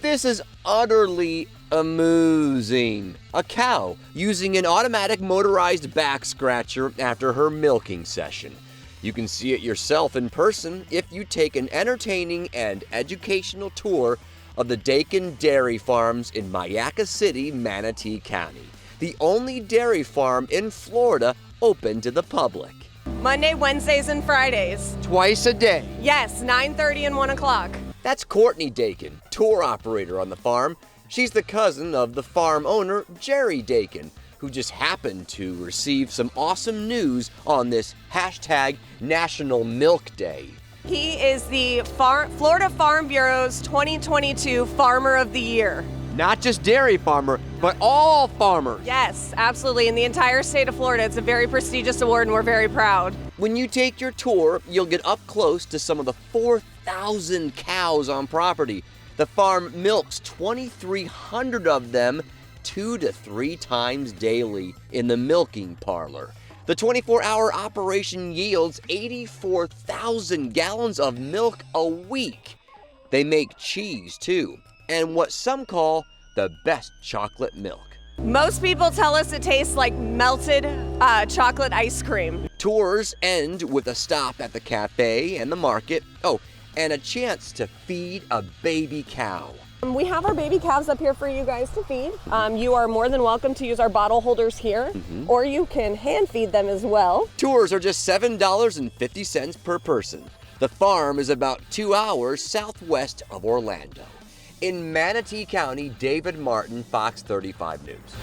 This is utterly amusing. A cow using an automatic motorized back scratcher after her milking session. You can see it yourself in person if you take an entertaining and educational tour of the Dakin Dairy Farms in Mayaca City, Manatee County, the only dairy farm in Florida open to the public. Monday, Wednesdays, and Fridays. Twice a day. Yes, 9:30 and 1 o'clock. That's Courtney Dakin, tour operator on the farm. She's the cousin of the farm owner, Jerry Dakin, who just happened to receive some awesome news on this hashtag National Milk Day. He is the Florida Farm Bureau's 2022 Farmer of the Year. Not just dairy farmer, but all farmers. Yes, absolutely. In the entire state of Florida, it's a very prestigious award, and we're very proud. When you take your tour, you'll get up close to some of the 4,000 cows on property. The farm milks 2,300 of them 2 to 3 times daily in the milking parlor. The 24-hour operation yields 84,000 gallons of milk a week. They make cheese, too, and what some call the best chocolate milk. Most people tell us it tastes like melted chocolate ice cream. Tours end with a stop at the cafe and the market. Oh, and a chance to feed a baby cow. We have our baby calves up here for you guys to feed. You are more than welcome to use our bottle holders here, or you can hand feed them as well. Tours are just $7.50 per person. The farm is about 2 hours southwest of Orlando. In Manatee County, David Martin, Fox 35 News.